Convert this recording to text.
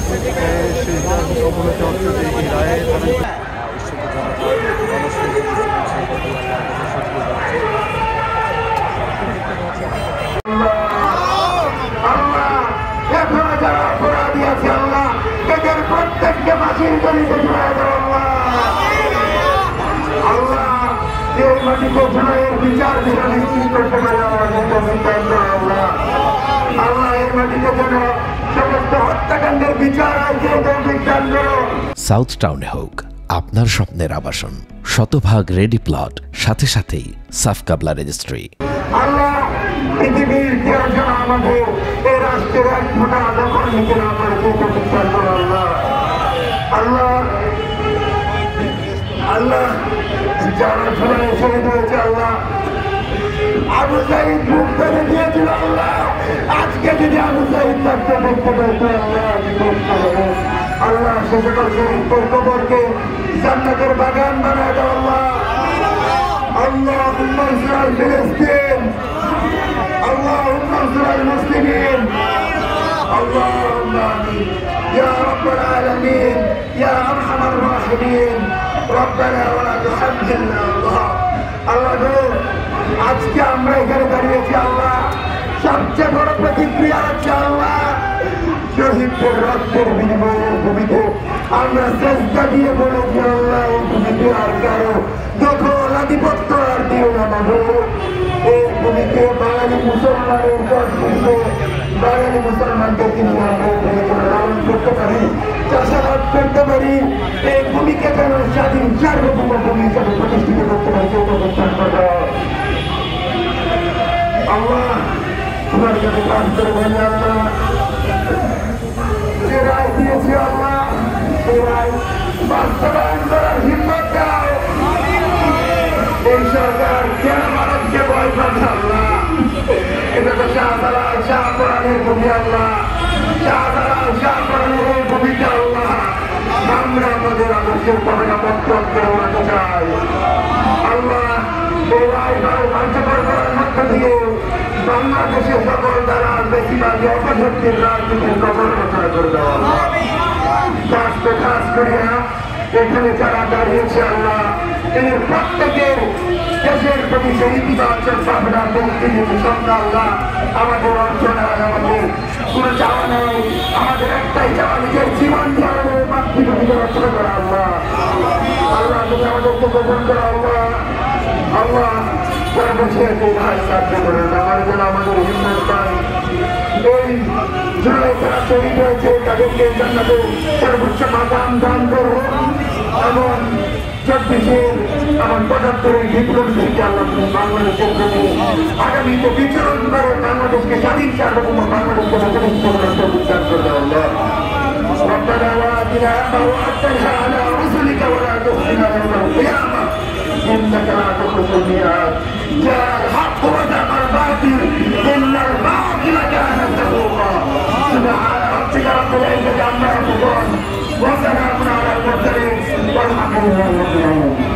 শেষ অবনতি অঞ্চলে এই রায়ে প্রত্যেককে ফাঁসির গলিতে ঝুলাই দাও আল্লাহ। এই মাটিতে ঝুলাইয়ের বিচার যেন নিশ্চিত করতে পারে আল্লাহ। আল্লাহ এই মাটিতে যেন সমস্ত হত্যাকাণ্ডের বিচার আজকে বিচার করো। সাউথ টাউনে হোক আপনার স্বপ্নের আবাসন, শতভাগ রেডি প্লট, সাথে সাথেই সাফ কাবলা রেজিস্ট্রি। আল্লাহ পৃথিবীর কেউ যেন আমাদের এই রাষ্ট্রের এক ফোঁটা দখল নিতে না পারে বিচার করো আল্লাহ। আল্লাহ আল্লাহ যারা ঝুলাই শহীদ হয়েছে আল্লাহ, আবু সাইদ মুখ করে দিয়েছিল আল্লাহ, আজকে যদি আবু সাইদ থাকতে দেখতে পেত আল্লাহ আল্লাহ সে সকল শহীদদের কবরকে জান্নাতের বাগান বানায় দাও আল্লাহ। اللهم انصر فلسطين، اللهم انصر المسلمين، اللهم امين يا رب العالمين يا ارحم الراحمين ربنا ولا تحملنا الله। আল্লাহ আজকে আমরা এখানে দাঁড়িয়েছি আল্লাহ, সবচেয়ে বড় প্রতিক্রিয়া হচ্ছে আল্লাহ শহীদদের রক্তের বিনিময়ের ভূমিতে আমরা চেষ্টা দিয়ে বলেছি আল্লাহ এই ভূমিতে আর কারো দখল আধিপত্য আর দিও না মাঝে। এই ভূমিতে বাঙালি মুসলমানের কষ্টে বাঙালি মুসলমানকে তিনি লালন করতে পারি, চাষাবাদ করতে পারি, এই ভূমিকে যেন স্বাধীন সার্বভৌম ভূমি হিসাবে প্রতিষ্ঠিত করতে পারি প্রতিষ্ঠান করা। আল্লাহ তোমার কাছে কাজ করে বলে আল্লাহ যে রায় দিয়েছি আল্লাহ সেই রায় বাস্তবায়ন করার হিম্মত দাও। এই সরকার কেন মানুষকে ভয় পাচ্ছে আল্লাহ? এটা তো শাহজালাল শাহপরানের ভূমি আল্লাহ, শাহজালাল শাহপরানের ভূমিতে আল্লাহ আমরা আমাদের আদর্শের পতাকা বন্ধন করে উড়াতে চাই আল্লাহ। এই রায় কার্যকর করার মধ্য দিয়ে বাংলাদেশের সকল দ্বারা বেশিরভাগ অপশক্তির রাজনীতির কবর রচনা করে দেওয়া কাজ করিয়া এখানে যারা দাঁড়িয়েছে আল্লাহ তিনি প্রত্যেকের দেশের প্রতি সেই ইতিবাচক ভাবনা মুক্তির সঙ্গে আল্লাহ আমাদের অঞ্চলে আমাদের কোনো চাওয়া নেই, আমাদের একটাই চাওয়া নিজের জীবন ধারণের মাতৃভূমিকে রচনা করা আল্লাহ। আল্লাহ তুমি আমাদেরকে গ্রহণ করো আল্লাহ। আল্লাহ সর্বশেষ এই ভাই সাহায্য করেন আমার যেন আমাদের হিম্মত পাই এই জুলাই যারা শহীদ হয়েছে তাদেরকে জান্নাতের সর্বোচ্চ মাকাম দান করো এবং 24-এর এবং 75-এর বিপ্লব থেকে আল্লাহ বাংলাদেশের প্রতি আগামীতে বিচরণ করে বাংলাদেশকে স্বাধীন সার্বভৌম বাংলাদেশকে প্রতিষ্ঠিত করার বিচার করবে আল্লাহ। ربنا وآتنا ما وعدتنا على رسلك ولا تخزنا يوم القيامة إنك لا تخلف الميعاد جاء الحق وزهق الباطل إن الباطل كان زهوقا سبحان ربك رب العزة عما يصفون وسلام على المرسلين والحمد لله رب العالمين.